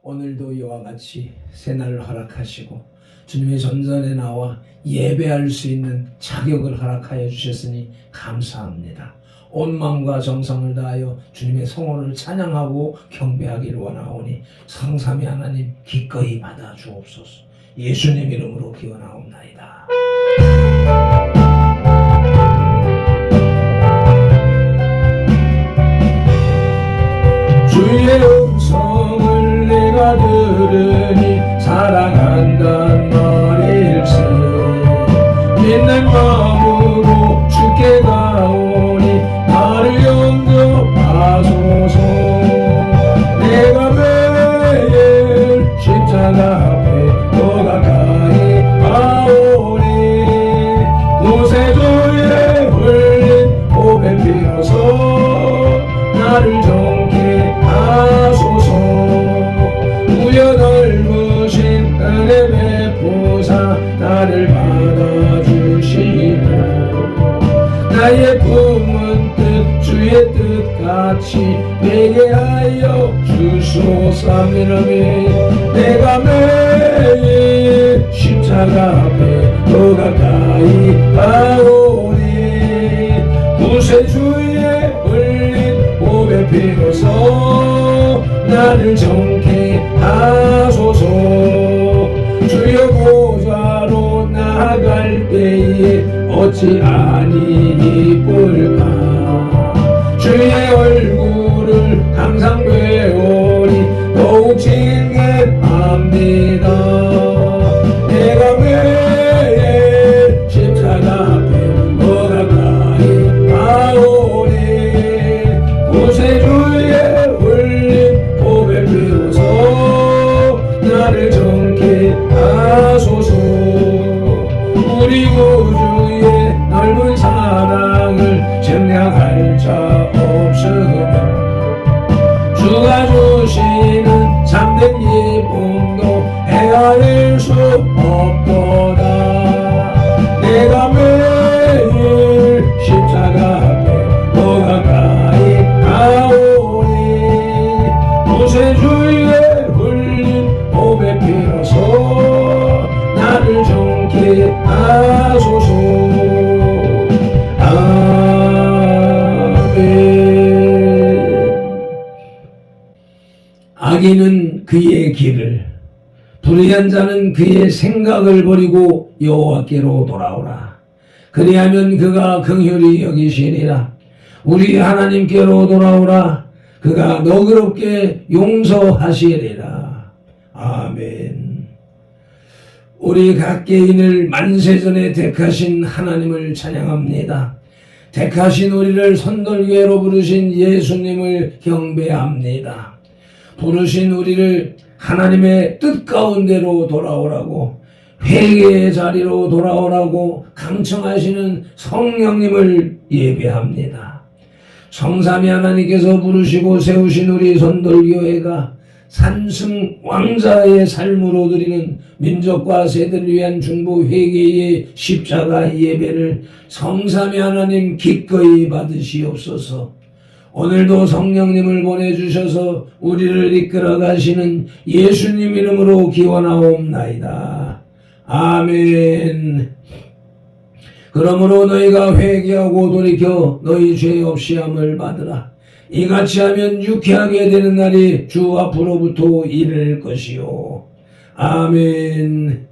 오늘도 이와 같이 새날을 허락하시고 주님의 전전에 나와 예배할 수 있는 자격을 허락하여 주셨으니 감사합니다. 온 마음과 정성을 다하여 주님의 성호를 찬양하고 경배하기를 원하오니 성삼위 하나님 기꺼이 받아 주옵소서. 예수님 이름으로 기원하옵나이다. 주의 음성을 내가 들으니 사랑한단 말일세. 믿는 마음으로 주께 가오니 나를 영접하소서. 내가 매일 십자가 앞에 더 가까이 가오니 구세주의 흘린 보배 피로서 나를 정케 하소서. 우여 넓으신 은혜 베푸사 나를 받아주시고 나의 품은 뜻 주의 뜻같이 되게 하여 주소서. 아멘. 내가 매일 십자가 앞에 더 가까이 가오니 구세주의 흘린 보배 피로서 나를 정케 하소서. 주여 보좌로 나아갈 때에 어찌 아니 이쁠까. 주의 얼굴을 항상 배우니 더욱 징계합니다. 내가 매일 십자가 앞에 더 가까이 가오니 구세주의 흘린 보배 피로서 나를 정케 하소서. 우리 구주의 넓은 사랑을 증량할 자 없으며 주가 주시는 참된 기쁨도 헤아릴 수 없도다. 내가 매일 십자가 앞에 더 가까이 가오니 구세주의 흘린 보배 피로서 나를 정케 하소서. 악인은 그의 길을, 불의한 자는 그의 생각을 버리고 여호와께로 돌아오라. 그리하면 그가 긍휼히 여기시리라. 우리 하나님께로 돌아오라. 그가 너그럽게 용서하시리라. 아멘. 우리 각 개인을 만세전에 택하신 하나님을 찬양합니다. 택하신 우리를 선돌교회로 부르신 예수님을 경배합니다. 부르신 우리를 하나님의 뜻 가운데로 돌아오라고, 회개의 자리로 돌아오라고 강청하시는 성령님을 예배합니다. 성삼위 하나님께서 부르시고 세우신 우리 선돌교회가 산승 왕자의 삶으로 드리는 민족과 세대를 위한 중보 회개의 십자가 예배를 성삼위 하나님 기꺼이 받으시옵소서. 오늘도 성령님을 보내주셔서 우리를 이끌어 가시는 예수님 이름으로 기원하옵나이다. 아멘. 그러므로 너희가 회개하고 돌이켜 너희 죄 없이 함을 받으라. 이같이 하면 유쾌하게 되는 날이 주 앞으로부터 이를 것이요. 아멘.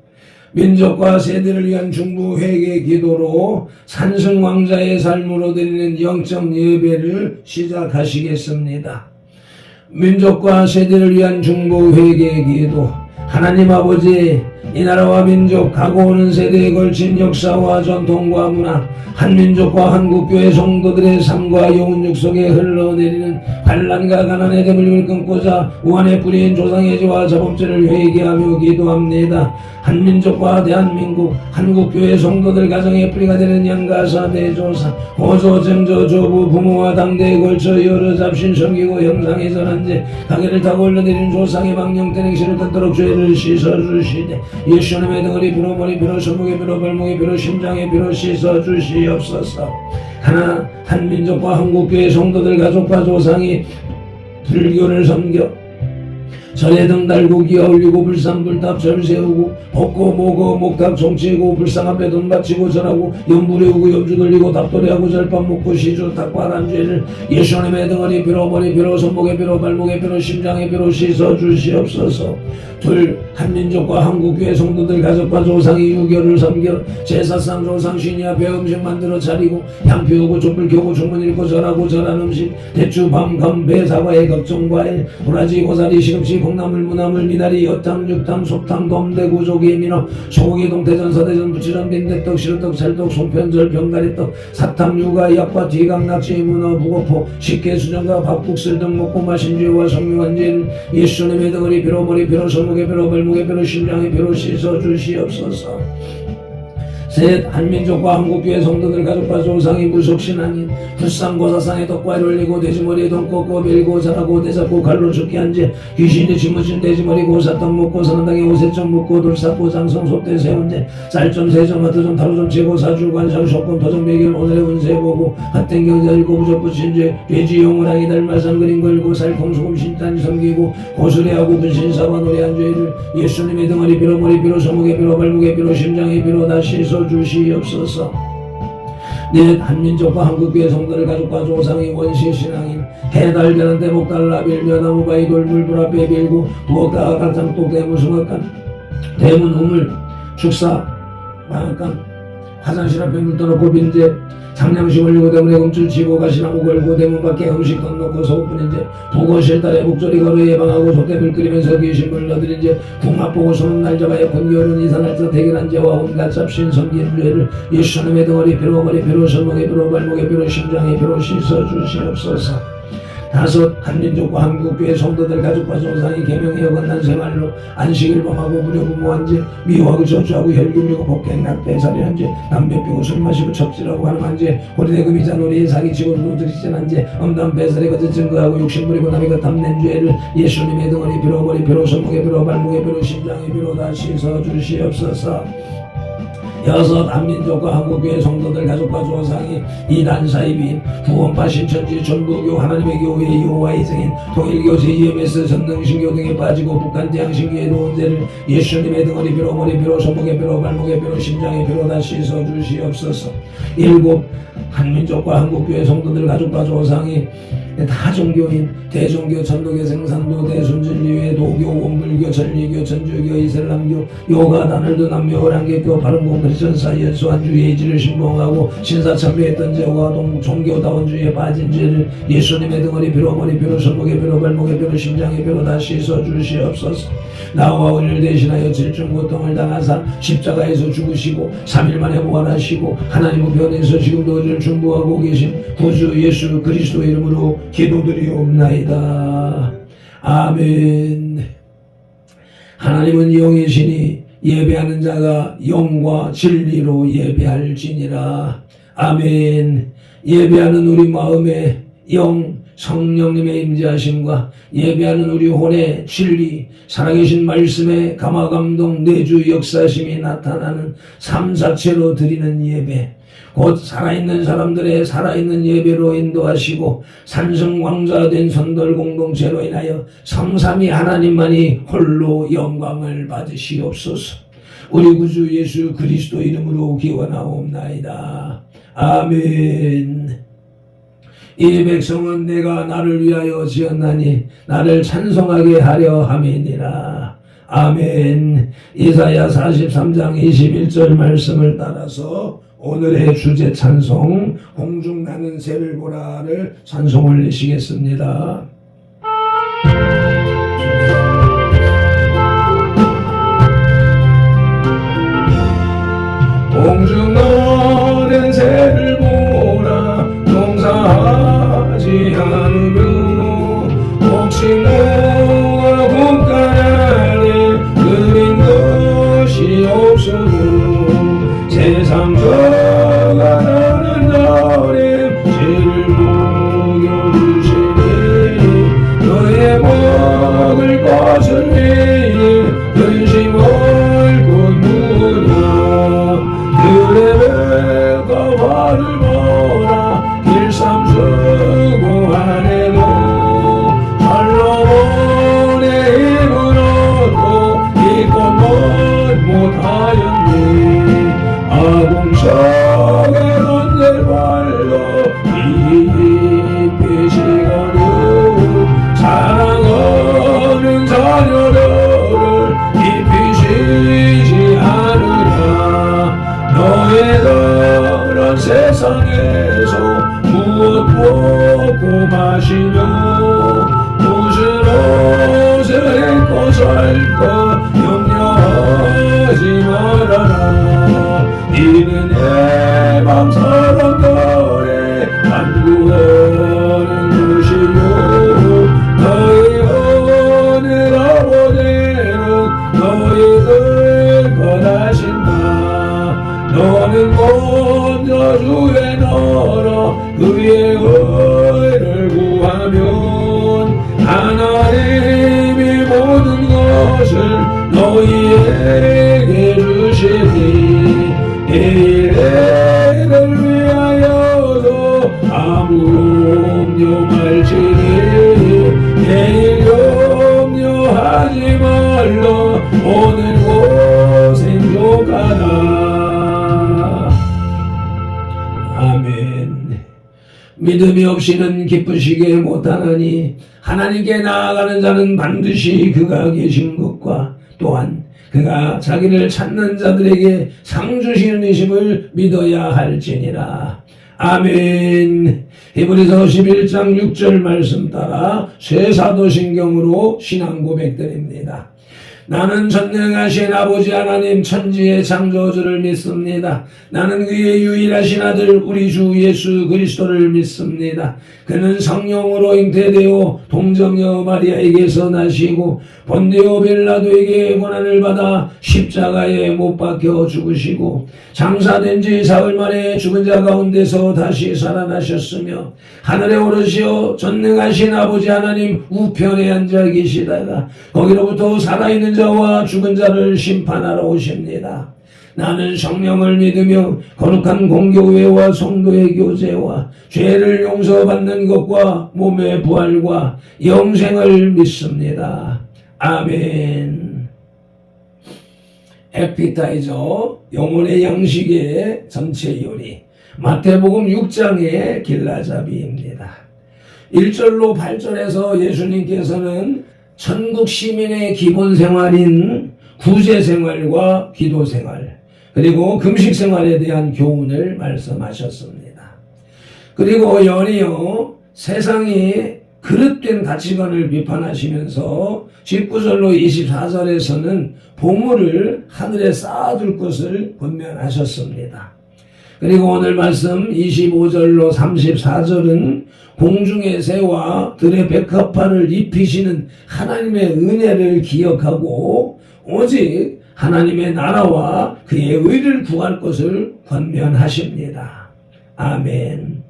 민족과 세대를 위한 중보 회개 기도로 산승 왕자의 삶으로 드리는 영적 예배를 시작하시겠습니다. 민족과 세대를 위한 중보 회개 기도. 하나님 아버지, 이 나라와 민족, 가고 오는 세대에 걸친 역사와 전통과 문화, 한민족과 한국교회 성도들의 삶과 영혼육 속에 흘러내리는 반란과 가난의 대물림을 끊고자 우한의 뿌리인 조상의 죄와 자범죄를 회개하며 기도합니다. 한민족과 대한민국, 한국교회 성도들 가정의 뿌리가 되는 양가사, 대조사, 호조, 증조, 조부, 부모와 당대에 걸쳐 여러 잡신 섬기고 형상에 전한 죄, 가게를 타고 흘러내리는 조상의 망령된 행실을 끊도록 죄를 씻어주시되 예수님의 덩어리 피로, 머리 피로, 손목의 피로, 발목의 피로, 심장의 피로 씻어주시옵소서. 하나, 한민족과 한국교회 성도들 가족과 조상이 불교를 섬겨 절에 등 달고 기어 올리고 불상 불탑 절 세우고 벚고 모거 목탑 종치고 불상 앞에 돈 바치고 절하고 연부 레우고 염주 돌리고 답도리하고 절밥 먹고 시주 탁발한 죄를 예수님의 등허리 비로 머리 비로 손목에 비로 발목에 비로 심장에 비로 씻어 주시옵소서. 둘, 한민족과 한국교회 성도들 가족과 조상이 유교를 섬겨 제사상 조상 신이 앞에 음식 만들어 차리고 양 피우고 촛불 켜고 주문 읽고 절하고 절한 음식 대추 밤 감배 사과에 걱정 과일 도라지 고사리 시금치 콩나물 무나물 미나리 여탕 육탕 속탕 돔대구 조개 민어 소고기 동태전 서대전 부치전 빈대떡 시루떡 찰떡 송편절 병가리떡 사탕 유가 약과 뒤강 낙지 문어 부고포 식혜 수정과 밥국술 등 먹고 마신 죄와 성명한 죄를 예수님의 덩어리 비로 머리 비로 손목에 비로 발목에 비로 심장에 비로 씻어 주시옵소서. 셋, 한민족과 한국교회 성도들 가족과 조상이 무속신앙인 불상고사상에 떡과를 올리고 돼지머리에 돈 꽂고 밀고 자라고 대잡고 칼로 죽게 한 죄 귀신이 짊어진 돼지머리 고사떡 먹고 선한당에 오세점 묻고 돌쌓고 장성 소대 세운 죄 쌀점 세점 하트점 타로점 제고 사주 관상 쇼권 도점 배경 오늘의 운세 보고 핫땡 경자 읽고 무적 붙인 죄 돼지 용우랑이 달마상 그린 걸고 살콩소금 신단 섬기고 고수레하고 분신사와 노래한 죄를 예수님의 등허리 비로 머리 비로 손목에 비로 발목에 비로 심장에 비로 다시 주시옵소서. 넷, 한민족과 한국교회 성도들 가족과 조상이 원시신앙인 해달변한 대목달라 빌며 나무바위 돌물 불앞에 빌고 부엌다가 갈장독 대무숭악간 대문 우물 축사 망악간 화장실 앞에 물 떠놓고 빈재 장량식 올리고 대문에 금줄 치고 가시나무 걸고 대문 밖에 음식 던놓고 소금뿐인 죄 보고실 딸에 목소리 걸어 예방하고 솥대불 끓이면서 귀신 불러들인 죄 궁합 보고 손은 날 잡아야 번겨오른 이산할자 대결한 죄와 온갖 잡신 섬긴 죄를 예수님의 덩어리 비로 머리 비로 손목에 비로 발목에 비로 심장에 비로 씻어 주시옵소서. 다섯, 한민족과 한국교회 성도들 가족과 조상이 계명에 어긋난 생활로 안식일 범하고 무료부모한 죄 미워하고 저주하고 혈기부리고 폭행 낙태 살인한 죄 담배 피우고 술 마시고 척질하고 하는 죄 고리대금 이자 놀이에 사기치고 누드리진한 죄 엄담 배설에 거짓 증거하고 욕심부리고 남의 것 탐낸 죄를 예수님의 등허리 비로 머리 비로 손목에 비로 발목에 비로 심장에 비로 다 씻어 주시옵소서. 여섯, 한민족과 한국교회 성도들 가족과 조상이 이단 사입인 구원파 신천지 전부교 하나님의 교회 여호와의 증인 통일교 JMS 전능신교 등에 빠지고 북한 대양신교에 놓은 죄를 예수님의 등허리 비로 머리 비로 손목에 비로 발목에 비로 심장에 비로 다 씻어 주시옵소서. 일곱, 한민족과 한국교회 성도들 가족과 조상이 다종교인 대종교 천도교 생산도 대순진리회 도교 원불교 전리교 천주교 이슬람교 요가 다늘도 남녀 오랑개교 바른공 크리스천 사이언스 완주의지를 신봉하고 신사참배했던 죄와 종교다원주의에 빠진 죄를 예수님의 등허리 비로 머리 비로 손목에 비로 발목에 비로 심장에 비로 다 씻어 주시옵소서. 나와 오늘 대신하여 질증 고통을 당하사 십자가에서 죽으시고 3일 만에 부활하시고 하나님 우편에서 지금도 우리를 중보하고 계신 구주 예수 그리스도의 이름으로 기도드리옵나이다. 아멘. 하나님은 영이시니 예배하는 자가 영과 진리로 예배할지니라. 아멘. 예배하는 우리 마음에 영 성령님의 임재하심과 예배하는 우리 혼의 진리 살아계신 말씀의 감화감동 내주 역사심이 나타나는 삶 자체로 드리는 예배 곧 살아있는 사람들의 살아있는 예배로 인도하시고 산성광자된 선돌 공동체로 인하여 성삼위 하나님만이 홀로 영광을 받으시옵소서. 우리 구주 예수 그리스도 이름으로 기원하옵나이다. 아멘. 이 백성은 내가 나를 위하여 지었나니 나를 찬송하게 하려 함이니라. 아멘. 이사야 43장 21절 말씀을 따라서 오늘의 주제 찬송 공중 나는 새를 보라를 찬송 올리시겠습니다. 공중 나는 새를 보라 농사하지 않으며 혹시 누가 국가를 그린 것이 없어도 세상 저가는 날에 죄를 먹여주시니 너의 것을 너희에게 주시니 내일을 위하여도 아무 염려말지니 내일 염려하지 말라 오늘 고생 족하다. 아멘. 믿음이 없이는 기쁘시게 못하나니 하나님께 나아가는 자는 반드시 그가 계신 것과 또한 그가 자기를 찾는 자들에게 상 주시는 이심을 믿어야 할지니라. 아멘. 히브리서 11장 6절 말씀 따라 쇠사도신경으로 신앙 고백드립니다. 나는 전능하신 아버지 하나님 천지의 창조주를 믿습니다. 나는 그의 유일하신 아들 우리 주 예수 그리스도를 믿습니다. 그는 성령으로 잉태되어 동정녀 마리아에게서 나시고 본디오 빌라도에게 고난을 받아 십자가에 못 박혀 죽으시고 장사된 지 사흘 만에 죽은 자 가운데서 다시 살아나셨으며 하늘에 오르시어 전능하신 아버지 하나님 우편에 앉아 계시다가 거기로부터 살아있는 자와 죽은 자를 심판하러 오십니다. 나는 성령을 믿으며 거룩한 공교회와 성도의 교제와 죄를 용서받는 것과 몸의 부활과 영생을 믿습니다. 아멘. 에피타이저 영혼의 양식의 전체 요리 마태복음 6장의 길라잡이입니다. 1절로 8절에서 예수님께서는 천국 시민의 기본 생활인 구제 생활과 기도 생활 그리고 금식 생활에 대한 교훈을 말씀하셨습니다. 그리고 연이어 세상이 그릇된 가치관을 비판하시면서 19절로 24절에서는 보물을 하늘에 쌓아둘 것을 권면하셨습니다. 그리고 오늘 말씀 25절로 34절은 공중의 새와 들의 백합화를 입히시는 하나님의 은혜를 기억하고 오직 하나님의 나라와 그의 의를 구할 것을 권면하십니다. 아멘.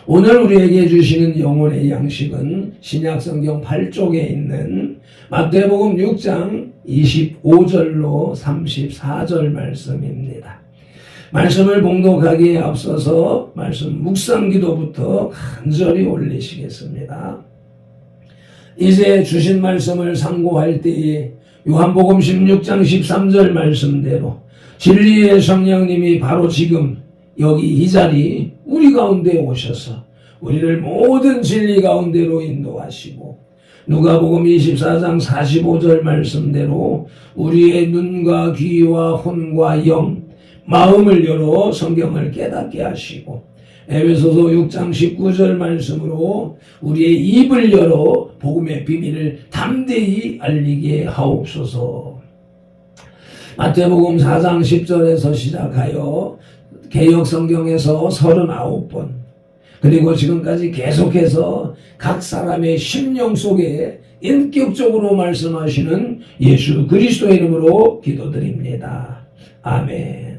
오늘 우리에게 주시는 영혼의 양식은 신약성경 8쪽에 있는 마태복음 6장 25절로 34절 말씀입니다. 말씀을 봉독하기에 앞서서 말씀 묵상기도부터 간절히 올리시겠습니다. 이제 주신 말씀을 상고할 때에 요한복음 16장 13절 말씀대로 진리의 성령님이 바로 지금 여기 이 자리 우리 가운데 오셔서 우리를 모든 진리 가운데로 인도하시고 누가복음 24장 45절 말씀대로 우리의 눈과 귀와 혼과 영 마음을 열어 성경을 깨닫게 하시고 에베소서 6장 19절 말씀으로 우리의 입을 열어 복음의 비밀을 담대히 알리게 하옵소서. 마태복음 4장 10절에서 시작하여 개역 성경에서 39번 그리고 지금까지 계속해서 각 사람의 심령 속에 인격적으로 말씀하시는 예수 그리스도의 이름으로 기도드립니다. 아멘.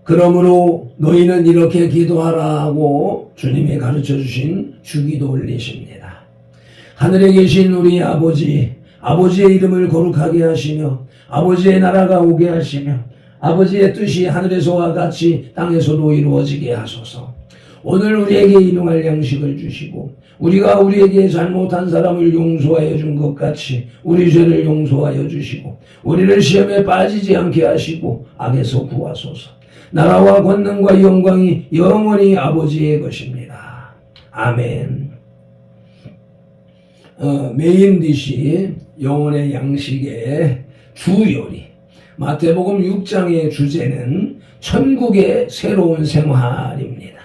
그러므로 너희는 이렇게 기도하라 하고 주님이 가르쳐 주신 주기도 올리십니다. 하늘에 계신 우리 아버지, 아버지의 이름을 거룩하게 하시며 아버지의 나라가 오게 하시며 아버지의 뜻이 하늘에서와 같이 땅에서도 이루어지게 하소서. 오늘 우리에게 일용할 양식을 주시고 우리가 우리에게 잘못한 사람을 용서하여 준 것 같이 우리 죄를 용서하여 주시고 우리를 시험에 빠지지 않게 하시고 악에서 구하소서. 나라와 권능과 영광이 영원히 아버지의 것입니다. 아멘. 메인 디시 영혼의 양식의 주요리 마태복음 6장의 주제는 천국의 새로운 생활입니다.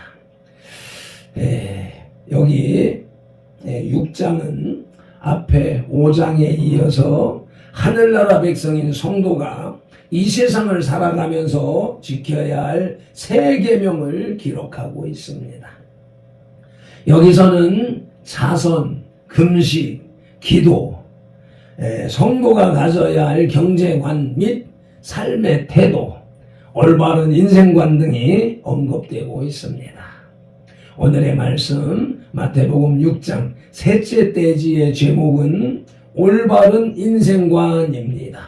여기 6장은 앞에 5장에 이어서 하늘나라 백성인 성도가 이 세상을 살아가면서 지켜야 할 세 계명을 기록하고 있습니다. 여기서는 사선, 금식, 기도, 성도가 가져야 할 경제관 및 삶의 태도, 올바른 인생관 등이 언급되고 있습니다. 오늘의 말씀 마태복음 6장 셋째 떼지의 제목은 올바른 인생관입니다.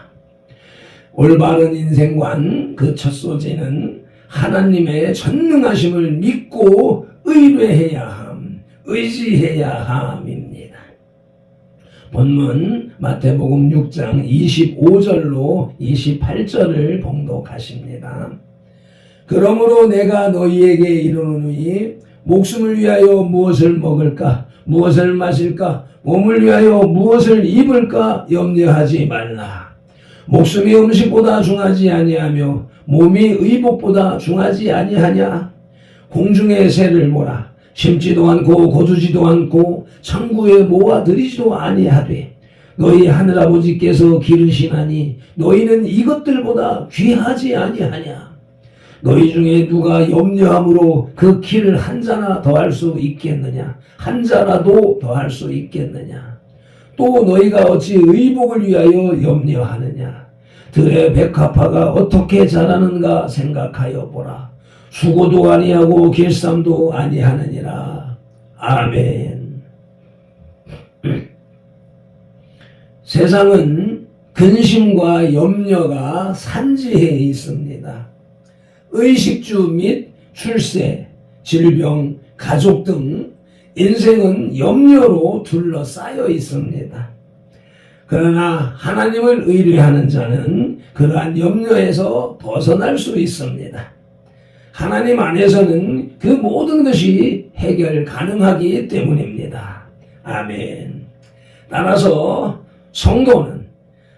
올바른 인생관, 그 첫 소재는 하나님의 전능하심을 믿고 의뢰해야 함, 의지해야 함입니다. 본문 마태복음 6장 25절로 28절을 봉독하십니다. 그러므로 내가 너희에게 이르노니 목숨을 위하여 무엇을 먹을까, 무엇을 마실까, 몸을 위하여 무엇을 입을까 염려하지 말라. 목숨이 음식보다 중하지 아니하며 몸이 의복보다 중하지 아니하냐. 공중의 새를 보라. 심지도 않고 거두지도 않고 창고에 모아들이지도 아니하되 너희 하늘아버지께서 기르시나니 너희는 이것들보다 귀하지 아니하냐. 너희 중에 누가 염려함으로 그 키를 한 자나 더할 수 있겠느냐. 한 자라도 더할 수 있겠느냐. 또 너희가 어찌 의복을 위하여 염려하느냐. 들의 백합화가 어떻게 자라는가 생각하여 보라. 수고도 아니하고 길쌈도 아니하느니라. 아멘. 세상은 근심과 염려가 산지해 있습니다. 의식주 및 출세, 질병, 가족 등 인생은 염려로 둘러싸여 있습니다. 그러나 하나님을 의뢰하는 자는 그러한 염려에서 벗어날 수 있습니다. 하나님 안에서는 그 모든 것이 해결 가능하기 때문입니다. 아멘. 따라서 성도는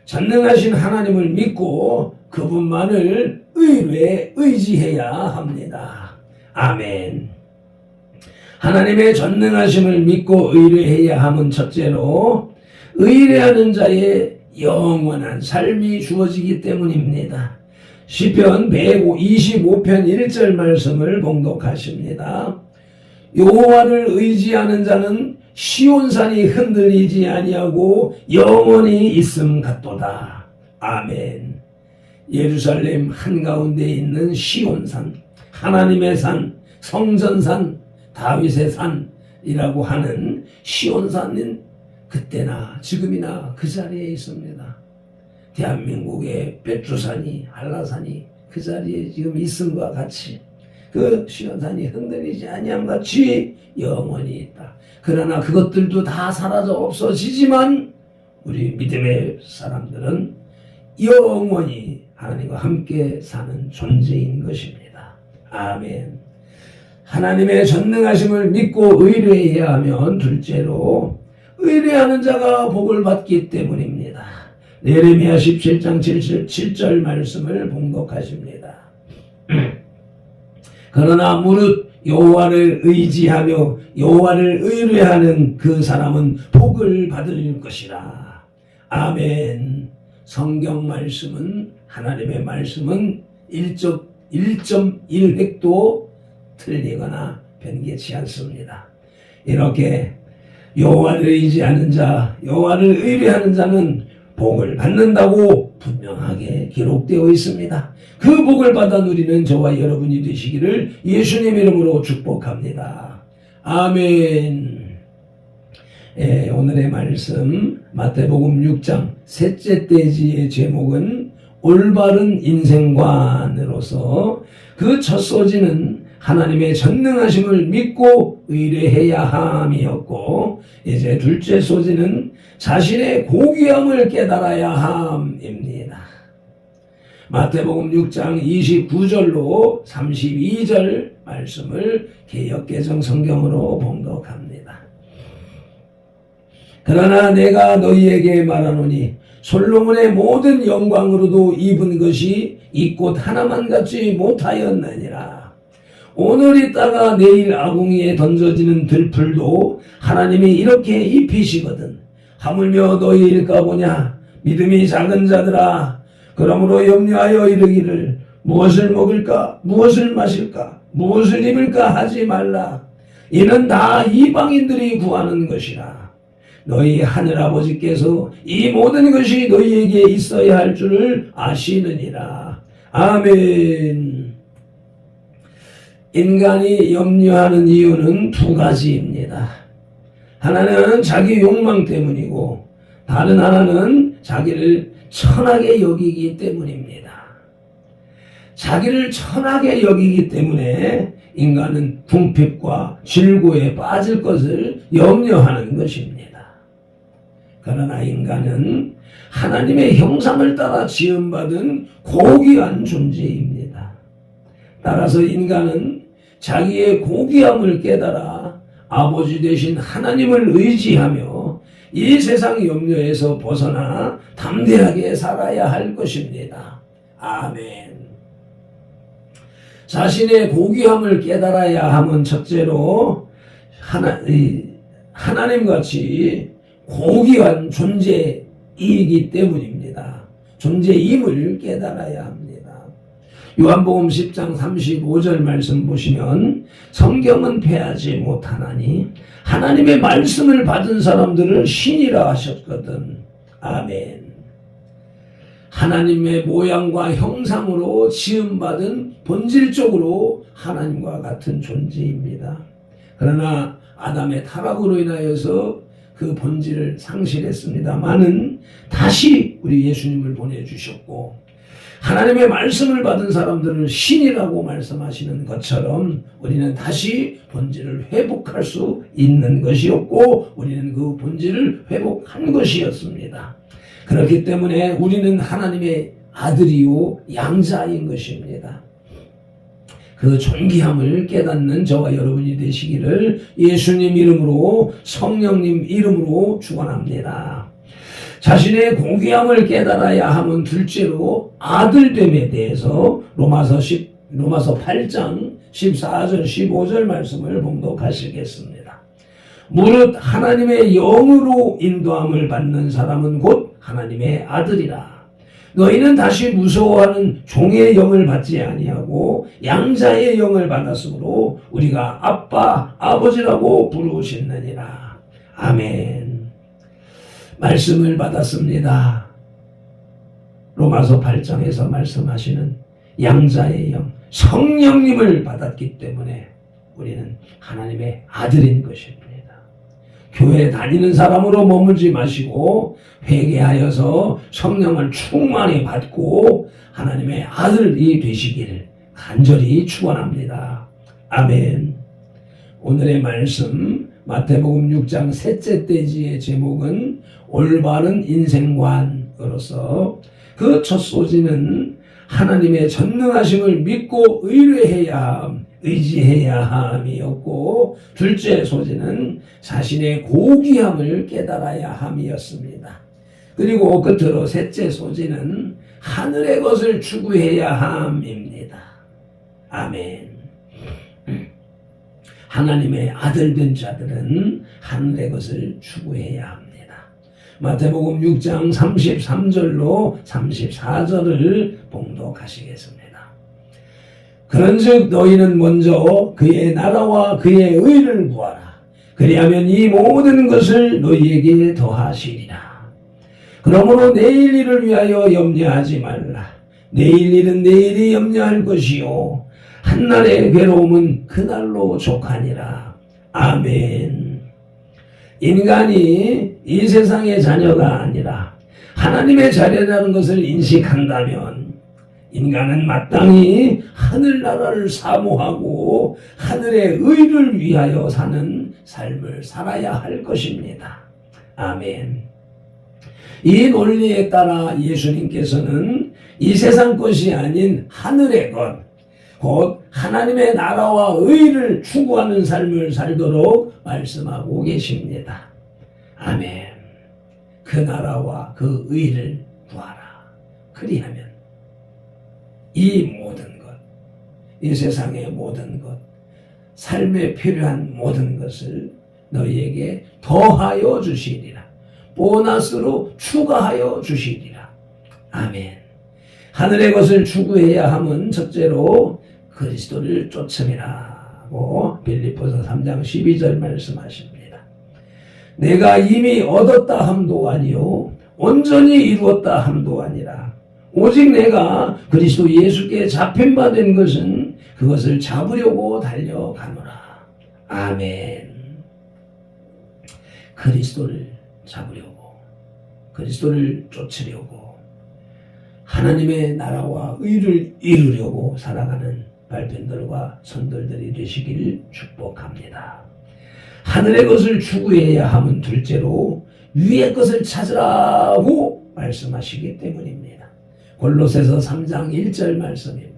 전능하신 하나님을 믿고 그분만을 의지해야 합니다. 아멘. 하나님의 전능하심을 믿고 의뢰해야 함은 첫째로 의뢰하는 자의 영원한 삶이 주어지기 때문입니다. 시편 125편 1절 말씀을 봉독하십니다. 여호와를 의지하는 자는 시온산이 흔들리지 아니하고 영원히 있음 같도다. 아멘. 예루살렘 한가운데 있는 시온산, 하나님의 산, 성전산, 다윗의 산이라고 하는 시온산은 그때나 지금이나 그 자리에 있습니다. 대한민국의 백두산이, 한라산이 그 자리에 지금 있음과 같이 그 시온산이 흔들리지 아니함 같이 영원히 있다. 그러나 그것들도 다 사라져 없어지지만 우리 믿음의 사람들은 영원히 하나님과 함께 사는 존재인 것입니다. 아멘. 하나님의 전능하심을 믿고 의뢰해야 하면 둘째로 의뢰하는 자가 복을 받기 때문입니다. 예레미야 17장 7절 말씀을 봉독하십니다. 그러나 무릇 여호와를 의지하며 여호와를 의뢰하는 그 사람은 복을 받을 것이라. 아멘. 성경 말씀은, 하나님의 말씀은 1.1획도 틀리거나 변개치 않습니다. 이렇게 여호와를 의지하는 자, 여호와를 의뢰하는 자는 복을 받는다고 분명하게 기록되어 있습니다. 그 복을 받아 누리는 저와 여러분이 되시기를 예수님 이름으로 축복합니다. 아멘. 오늘의 말씀 마태복음 6장 셋째 떼지의 제목은 올바른 인생관으로서 그 첫 소지는 하나님의 전능하심을 믿고 의뢰해야 함이었고, 이제 둘째 소지는 자신의 고귀함을 깨달아야 함입니다. 마태복음 6장 29절로 32절 말씀을 개역개정 성경으로 봉독합니다. 그러나 내가 너희에게 말하노니 솔로몬의 모든 영광으로도 입은 것이 이 꽃 하나만 같지 못하였느니라. 오늘 있다가 내일 아궁이에 던져지는 들풀도 하나님이 이렇게 입히시거든. 하물며 너희일까 보냐. 믿음이 작은 자들아, 그러므로 염려하여 이르기를 무엇을 먹을까, 무엇을 마실까, 무엇을 입을까 하지 말라. 이는 다 이방인들이 구하는 것이라. 너희 하늘아버지께서 이 모든 것이 너희에게 있어야 할 줄을 아시느니라. 아멘. 인간이 염려하는 이유는 두 가지입니다. 하나는 자기 욕망 때문이고 다른 하나는 자기를 천하게 여기기 때문입니다. 자기를 천하게 여기기 때문에 인간은 궁핍과 질고에 빠질 것을 염려하는 것입니다. 그러나 인간은 하나님의 형상을 따라 지음받은 고귀한 존재입니다. 따라서 인간은 자기의 고귀함을 깨달아 아버지 되신 하나님을 의지하며 이 세상 염려에서 벗어나 담대하게 살아야 할 것입니다. 아멘. 자신의 고귀함을 깨달아야 함은 첫째로 하나님같이 고귀한 존재이기 때문입니다. 존재임을 깨달아야 합니다. 요한복음 10장 35절 말씀 보시면 성경은 패하지 못하나니 하나님의 말씀을 받은 사람들을 신이라 하셨거든. 아멘. 하나님의 모양과 형상으로 지음받은 본질적으로 하나님과 같은 존재입니다. 그러나 아담의 타락으로 인하여서 그 본질을 상실했습니다만은 다시 우리 예수님을 보내주셨고 하나님의 말씀을 받은 사람들을 신이라고 말씀하시는 것처럼 우리는 다시 본질을 회복할 수 있는 것이었고 우리는 그 본질을 회복한 것이었습니다. 그렇기 때문에 우리는 하나님의 아들이요 양자인 것입니다. 그 존귀함을 깨닫는 저와 여러분이 되시기를 예수님 이름으로 성령님 이름으로 축원합니다. 자신의 고귀함을 깨달아야 함은 둘째로 아들됨에 대해서 로마서 8장 14절 15절 말씀을 봉독하시겠습니다. 무릇 하나님의 영으로 인도함을 받는 사람은 곧 하나님의 아들이라. 너희는 다시 무서워하는 종의 영을 받지 아니하고 양자의 영을 받았으므로 우리가 아빠 아버지라고 부르시느니라. 아멘. 말씀을 받았습니다. 로마서 8장에서 말씀하시는 양자의 영, 성령님을 받았기 때문에 우리는 하나님의 아들인 것입니다. 교회 다니는 사람으로 머물지 마시고 회개하여서 성령을 충만히 받고 하나님의 아들이 되시기를 간절히 축원합니다. 아멘. 오늘의 말씀 마태복음 6장 셋째 떼지의 제목은 올바른 인생관으로서 그 첫 소지는 하나님의 전능하심을 믿고 의지해야 함이었고 둘째 소지는 자신의 고귀함을 깨달아야 함이었습니다. 그리고 끝으로 셋째 소지는 하늘의 것을 추구해야 함입니다. 아멘. 하나님의 아들된 자들은 하늘의 것을 추구해야 합니다. 마태복음 6장 33절로 34절을 봉독하시겠습니다. 그런즉 너희는 먼저 그의 나라와 그의 의를 구하라. 그리하면 이 모든 것을 너희에게 더하시리라. 그러므로 내일 일을 위하여 염려하지 말라. 내일 일은 내일이 염려할 것이요 한날의 괴로움은 그날로 족하니라. 아멘. 인간이 이 세상의 자녀가 아니라 하나님의 자녀라는 것을 인식한다면 인간은 마땅히 하늘나라를 사모하고 하늘의 의를 위하여 사는 삶을 살아야 할 것입니다. 아멘. 이 논리에 따라 예수님께서는 이 세상 것이 아닌 하늘의 것, 곧 하나님의 나라와 의를 추구하는 삶을 살도록 말씀하고 계십니다. 아멘. 그 나라와 그 의를 구하라. 그리하면 이 모든 것, 이 세상의 모든 것, 삶에 필요한 모든 것을 너희에게 더하여 주시리라. 보너스로 추가하여 주시리라. 아멘. 하늘의 것을 추구해야 함은 첫째로 그리스도를 쫓음이라고 빌립보서 3장 12절 말씀하십니다. 내가 이미 얻었다 함도 아니요 온전히 이루었다 함도 아니라 오직 내가 그리스도 예수께 잡힌 바 된 것은 그것을 잡으려고 달려가노라. 아멘. 그리스도를 잡으려고, 그리스도를 쫓으려고, 하나님의 나라와 의를 이루려고 살아가는 발편들과 선들들이 되시기를 축복합니다. 하늘의 것을 추구해야 함은 둘째로 위의 것을 찾으라고 말씀하시기 때문입니다. 골로새서 3장 1절 말씀입니다.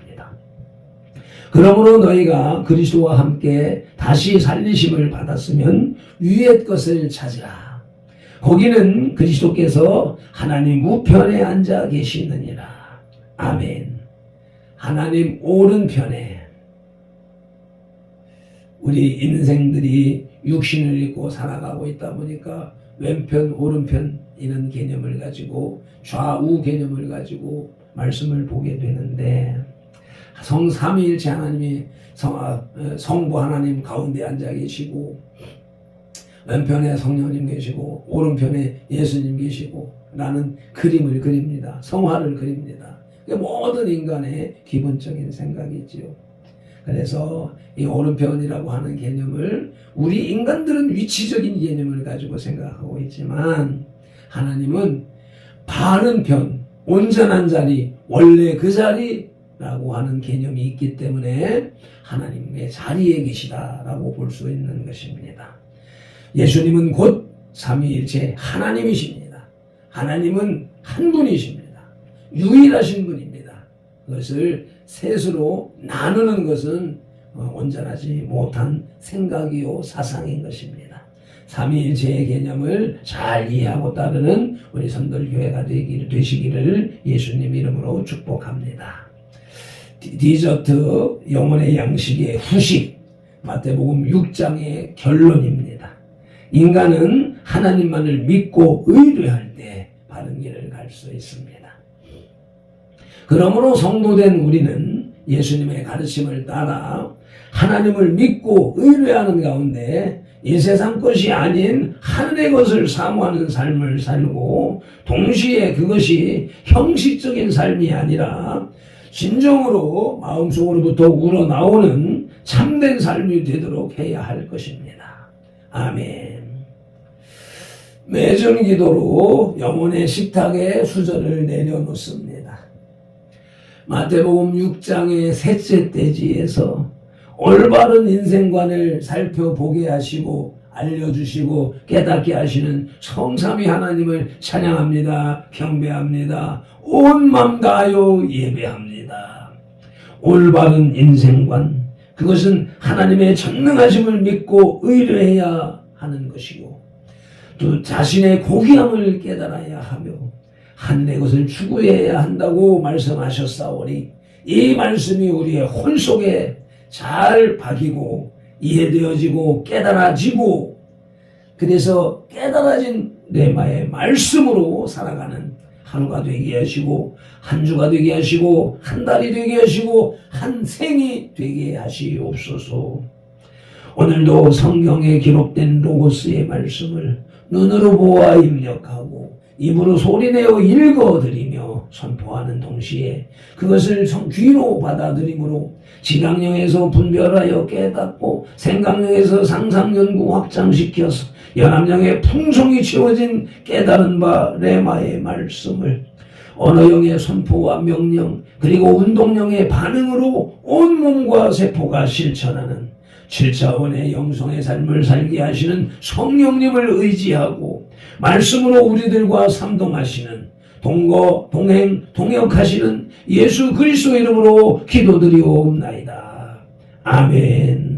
그러므로 너희가 그리스도와 함께 다시 살리심을 받았으면 위의 것을 찾으라. 거기는 그리스도께서 하나님 우편에 앉아 계시느니라. 아멘. 하나님 오른편에. 우리 인생들이 육신을 입고 살아가고 있다 보니까 왼편 오른편 이런 개념을 가지고 좌우 개념을 가지고 말씀을 보게 되는데, 삼위일체 하나님이 성부 하나님 가운데 앉아 계시고, 왼편에 성령님 계시고 오른편에 예수님 계시고 라는 그림을 그립니다. 성화를 그립니다. 모든 인간의 기본적인 생각이지요. 그래서 이 오른편이라고 하는 개념을 우리 인간들은 위치적인 개념을 가지고 생각하고 있지만, 하나님은 바른 편, 온전한 자리, 원래 그 자리라고 하는 개념이 있기 때문에 하나님의 자리에 계시다라고 볼 수 있는 것입니다. 예수님은 곧 삼위일체 하나님이십니다. 하나님은 한 분이십니다. 유일하신 분입니다. 그것을 셋으로 나누는 것은 온전하지 못한 생각이요 사상인 것입니다. 삼위일체의 개념을 잘 이해하고 따르는 우리 선돌교회가 되시기를 예수님 이름으로 축복합니다. 디저트, 영혼의 양식의 후식, 마태복음 6장의 결론입니다. 인간은 하나님만을 믿고 의뢰할 때 바른 길을 갈 수 있습니다. 그러므로 성도된 우리는 예수님의 가르침을 따라 하나님을 믿고 의뢰하는 가운데 이 세상 것이 아닌 하늘의 것을 사모하는 삶을 살고, 동시에 그것이 형식적인 삶이 아니라 진정으로 마음속으로부터 우러나오는 참된 삶이 되도록 해야 할 것입니다. 아멘. 매전 기도로 영혼의 식탁에 수저를 내려놓습니다. 마태복음 6장의 셋째 대지에서 올바른 인생관을 살펴보게 하시고 알려주시고 깨닫게 하시는 성삼위 하나님을 찬양합니다. 경배합니다. 온 맘 다하여 예배합니다. 올바른 인생관, 그것은 하나님의 전능하심을 믿고 의뢰해야 하는 것이고, 또 자신의 고귀함을 깨달아야 하며 하늘의 것을 추구해야 한다고 말씀하셨사오니, 이 말씀이 우리의 혼 속에 잘 박이고 이해되어지고 깨달아지고, 그래서 깨달아진 레마의 말씀으로 살아가는 하루가 되게 하시고, 한 주가 되게 하시고, 한 달이 되게 하시고, 한 생이 되게 하시옵소서. 오늘도 성경에 기록된 로고스의 말씀을 눈으로 보아 입력하고 입으로 소리내어 읽어드리며 선포하는 동시에 그것을 귀로 받아들임으로 지각령에서 분별하여 깨닫고 생각령에서 상상연구 확장시켜서 연합령의 풍성이 채워진 깨달은 바 레마의 말씀을 언어형의 선포와 명령, 그리고 운동령의 반응으로 온몸과 세포가 실천하는 7차원의 영성의 삶을 살게 하시는 성령님을 의지하고 말씀으로 우리들과 삼동하시는 동거, 동행, 동역하시는 예수 그리스도 이름으로 기도드리옵나이다. 아멘.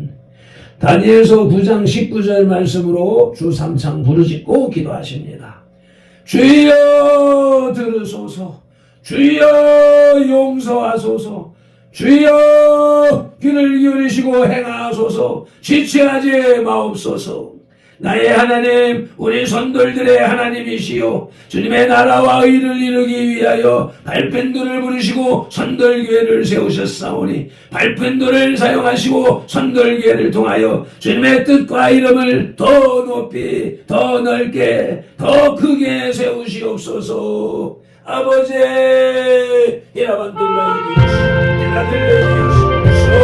다니엘서 9장 19절 말씀으로 주 3창 부르짖고 기도하십니다. 주여 들으소서, 주여 용서하소서, 주여 귀를 기울이시고 행하소서, 지체하지 마옵소서. 나의 하나님, 우리 선돌들의 하나님이시요 주님의 나라와 의를 이루기 위하여 발펜도를 부르시고 선돌교회를 세우셨사오니, 발펜도를 사용하시고 선돌교회를 통하여 주님의 뜻과 이름을 더 높이, 더 넓게, 더 크게 세우시옵소서. 아버지, 이라만 들려주시옵소서.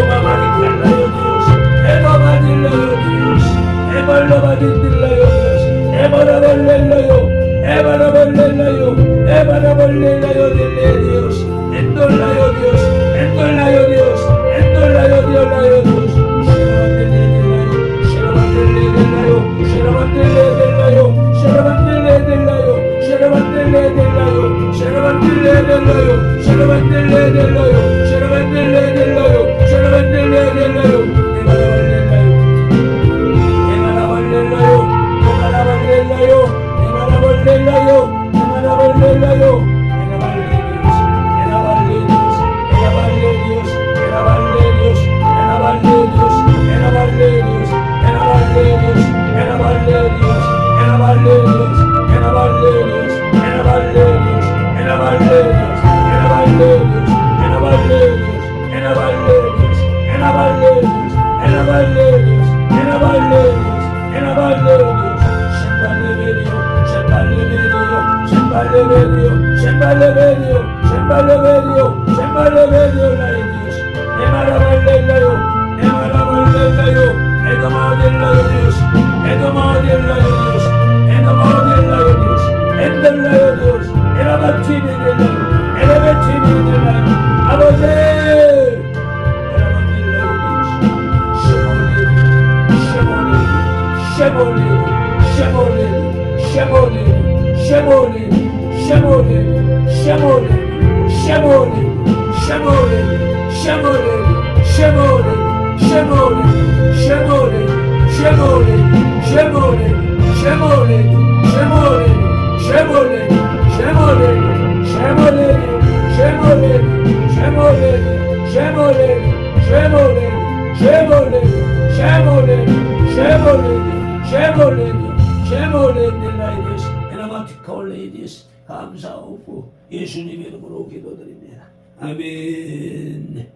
감사하고 예수님 이름으로 기도드립니다. 아멘.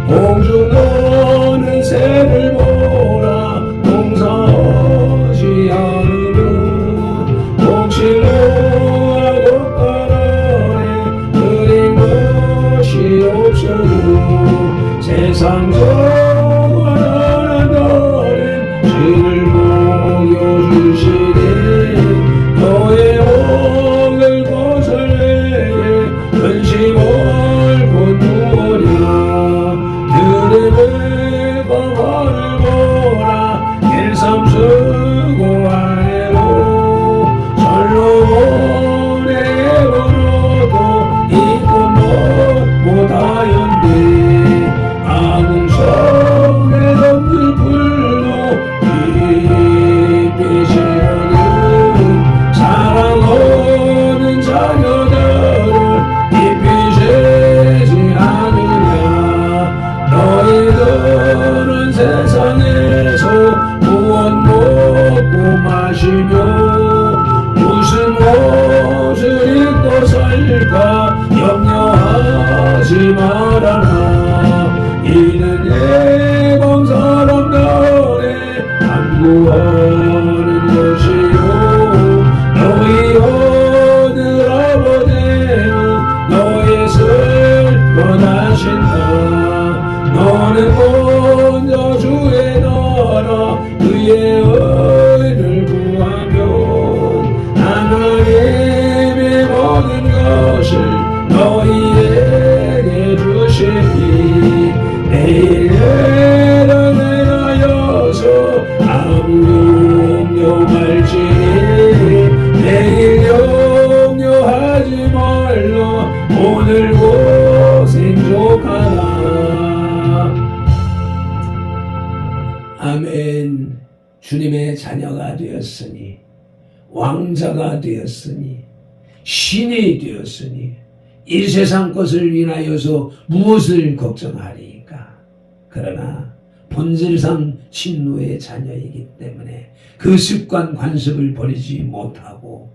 공중오는 새를 보라 동사하지 않으며 공치노하고 가라에 그린 것이 없어도 세상 아멘. 주님의 자녀가 되었으니, 왕자가 되었으니, 신이 되었으니 이 세상 것을 인하여서 무엇을 걱정하리까? 그러나 본질상 친노의 자녀이기 때문에 그 습관 관습을 버리지 못하고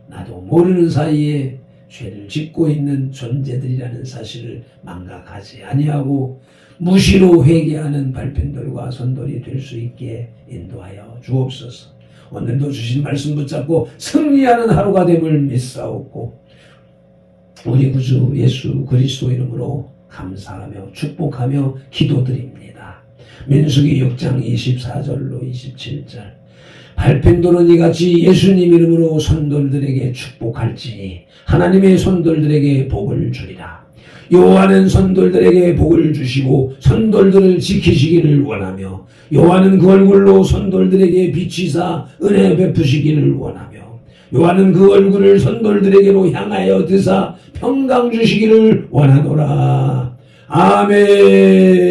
나도 모르는 사이에 죄를 짓고 있는 존재들이라는 사실을 망각하지 아니하고 무시로 회개하는 발편들과 선돌이 될 수 있게 인도하여 주옵소서. 오늘도 주신 말씀 붙잡고 승리하는 하루가 됨을 믿사옵고 우리 구주 예수 그리스도 이름으로 감사하며 축복하며 기도드립니다. 민수기 6장 24절로 27절 발펜도는 이같이 예수님 이름으로 손돌들에게 축복할지니 하나님의 손돌들에게 복을 주리라. 여호와는 손돌들에게 복을 주시고 손돌들을 지키시기를 원하며 여호와는 그 얼굴로 손돌들에게 비치사 은혜 베푸시기를 원하며 여호와는 그 얼굴을 손돌들에게로 향하여 드사 평강 주시기를 원하노라. 아멘.